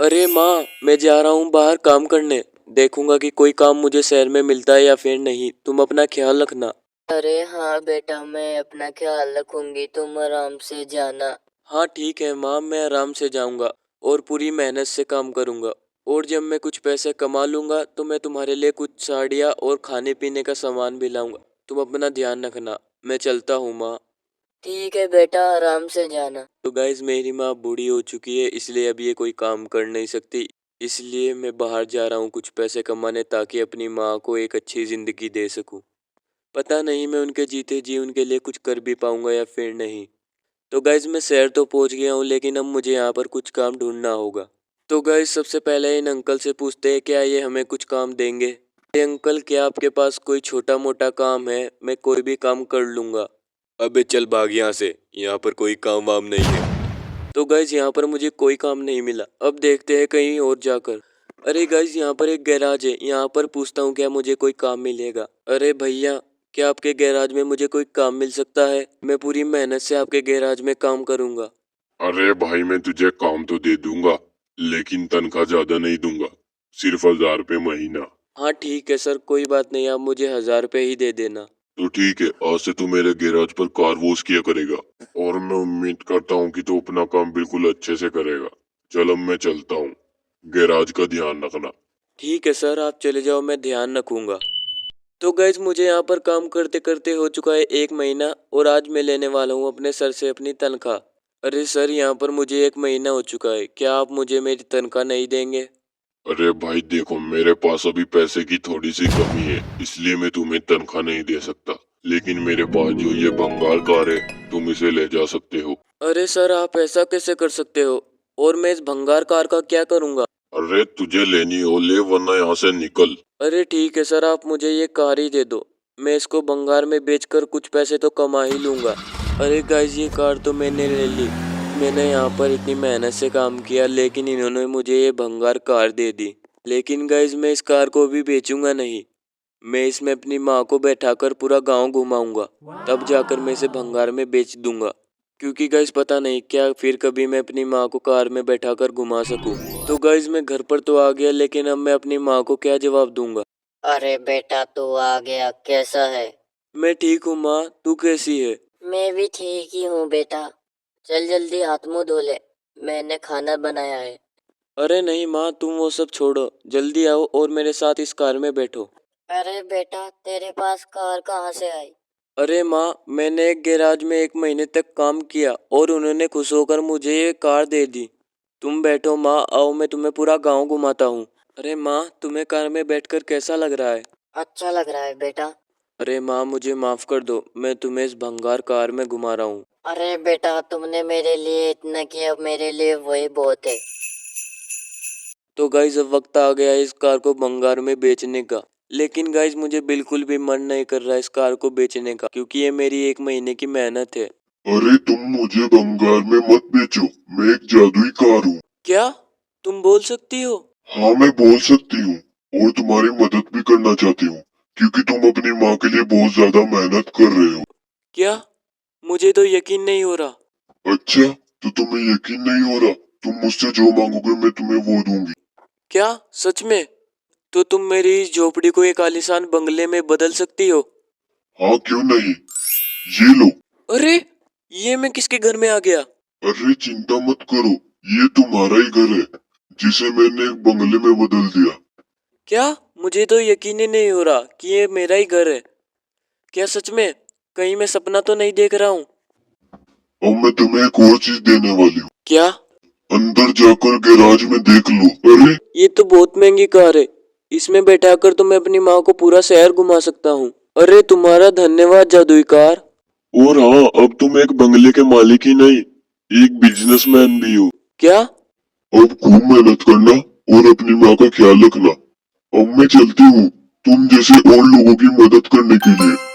अरे माँ, मैं जा रहा हूँ बाहर काम करने। देखूंगा कि कोई काम मुझे शहर में मिलता है या फिर नहीं। तुम अपना ख्याल रखना। अरे हाँ बेटा, मैं अपना ख्याल रखूंगी, तुम आराम से जाना। हाँ ठीक है माँ, मैं आराम से जाऊंगा और पूरी मेहनत से काम करूंगा। और जब मैं कुछ पैसे कमा लूंगा तो मैं तुम्हारे लिए कुछ साड़ियाँ और खाने पीने का सामान भी लाऊंगा। तुम अपना ध्यान रखना। मैं चलता हूँ माँ। ठीक है बेटा, आराम से जाना। तो गाइज, मेरी माँ बूढ़ी हो चुकी है, इसलिए अब ये कोई काम कर नहीं सकती। इसलिए मैं बाहर जा रहा हूँ कुछ पैसे कमाने, ताकि अपनी माँ को एक अच्छी जिंदगी दे सकूँ। पता नहीं मैं उनके जीते जी उनके लिए कुछ कर भी पाऊंगा या फिर नहीं। तो गाइज, मैं शहर तो पहुंच गया हूँ, लेकिन अब मुझे यहाँ पर कुछ काम ढूंढना होगा। तो गाइज, सबसे पहले इन अंकल से पूछते हैं क्या ये हमें कुछ काम देंगे। ये अंकल, क्या आपके पास कोई छोटा मोटा काम है? मैं कोई भी काम कर लूंगा। अबे चल भाग यहाँ से, यहाँ पर कोई काम वाम नहीं है। तो गाइज, यहाँ पर मुझे कोई काम नहीं मिला। अब देखते हैं कहीं और जाकर। अरे गाइज, यहाँ पर एक गैराज है, यहाँ पर पूछता हूँ क्या मुझे कोई काम मिलेगा। अरे भैया, क्या आपके गैराज में मुझे कोई काम मिल सकता है? मैं पूरी मेहनत से आपके गैराज में काम करूंगा। अरे भाई, मैं तुझे काम तो दे दूंगा, लेकिन तनख्वाह ज्यादा नहीं दूंगा, सिर्फ 1000 रुपये महीना। हाँ ठीक है सर, कोई बात नहीं, आप मुझे 1000 रुपये ही दे देना। तो ठीक है, आज से तू मेरे गैराज पर कार वॉश किया करेगा, और मैं उम्मीद करता हूँ कि तू अपना काम बिल्कुल अच्छे से करेगा। चल अब मैं चलता हूँ, गैराज का ध्यान रखना। ठीक है सर, आप चले जाओ, मैं ध्यान रखूंगा। तो गाइज, मुझे यहाँ पर काम करते करते हो चुका है 1 महीना, और आज मैं लेने वाला हूँ अपने सर से अपनी तनख्वाह। अरे सर, यहाँ पर मुझे 1 महीना हो चुका है, क्या आप मुझे मेरी तनख्वाह नहीं देंगे? अरे भाई देखो, मेरे पास अभी पैसे की थोड़ी सी कमी है, इसलिए मैं तुम्हें तनख्वाह नहीं दे सकता, लेकिन मेरे पास जो ये बंगाल कार है, तुम इसे ले जा सकते हो। अरे सर, आप ऐसा कैसे कर सकते हो? और मैं इस भंगार कार का क्या करूँगा? अरे तुझे लेनी हो ले, वरना यहाँ से निकल। अरे ठीक है सर, आप मुझे ये कार ही दे दो। मैं इसको भंगार में बेचकर कुछ पैसे तो कमा ही लूँगा। अरे गाइज, ये कार तो मैंने ले ली। मैंने यहाँ पर इतनी मेहनत से काम किया, लेकिन इन्होंने मुझे ये भंगार कार दे दी। लेकिन गाइज, मैं इस कार को भी बेचूंगा नहीं। मैं इसमें अपनी माँ को बैठाकर पूरा गांव घुमाऊंगा, तब जाकर मैं इसे भंगार में बेच दूंगा। क्योंकि गाइज, पता नहीं क्या फिर कभी मैं अपनी माँ को कार में बैठाकर घुमा सकूं। तो गाइज, मैं घर पर तो आ गया, लेकिन अब मैं अपनी माँ को क्या जवाब दूंगा? अरे बेटा, तू आ गया, कैसा है? मैं ठीक हूँ माँ, तू कैसी है? मैं भी ठीक ही हूँ बेटा। चल जल्दी हाथ मुंह धो ले, मैंने खाना बनाया है। अरे नहीं माँ, तुम वो सब छोड़ो, जल्दी आओ और मेरे साथ इस कार में बैठो। अरे बेटा, तेरे पास कार कहाँ से आई? अरे माँ, मैंने एक गैराज में 1 महीने तक काम किया और उन्होंने खुश होकर मुझे ये कार दे दी। तुम बैठो माँ, आओ मैं तुम्हें पूरा गांव घुमाता हूँ। अरे माँ, तुम्हें कार में बैठकर कैसा लग रहा है? अच्छा लग रहा है बेटा। अरे माँ, मुझे माफ कर दो, मैं तुम्हें इस भंगार कार में घुमा रहा हूँ। अरे बेटा, तुमने मेरे लिए इतना किया, मेरे लिए वही बहुत है। तो गाइज, अब वक्त आ गया है इस कार को भंगार में बेचने का। लेकिन गाइज, मुझे बिल्कुल भी मन नहीं कर रहा है इस कार को बेचने का, क्योंकि ये मेरी 1 महीने की मेहनत है। अरे तुम मुझे बंगाल में मत बेचो, मैं एक जादुई कार हूँ। क्या? तुम बोल सकती हो? हाँ, मैं बोल सकती हूँ, और तुम्हारी मदद भी करना चाहती हूँ, क्योंकि तुम अपनी माँ के लिए बहुत ज्यादा मेहनत कर रहे हो। क्या? मुझे तो यकीन नहीं हो रहा। अच्छा, तो तुम्हें यकीन नहीं हो रहा? तुम मुझसे जो मांगोगे मैं तुम्हें वो दूंगी। क्या सच में? तो तुम मेरी इस झोपड़ी को एक आलीशान बंगले में बदल सकती हो? हाँ क्यों नहीं, ये लो। अरे, ये मैं किसके घर में आ गया? अरे चिंता मत करो, ये तुम्हारा ही घर है, जिसे मैंने एक बंगले में बदल दिया। क्या? मुझे तो यकीन ही नहीं हो रहा कि ये मेरा ही घर है। क्या सच में? कहीं मैं सपना तो नहीं देख रहा हूँ? अब मैं तुम्हें एक और चीज देने वाली हूँ, क्या? अंदर जाकर गैराज में देख लो। अरे ये तो बहुत महंगी कार है, इसमें बैठाकर तो मैं अपनी माँ को पूरा शहर घुमा सकता हूँ। अरे तुम्हारा धन्यवाद जादुई कार। और हाँ, अब तुम एक बंगले के मालिक ही नहीं, एक बिजनेसमैन भी हो। क्या? अब खूब मेहनत करना और अपनी माँ का ख्याल रखना। अब मैं चलती हूँ, तुम जैसे और लोगों की मदद करने के लिए।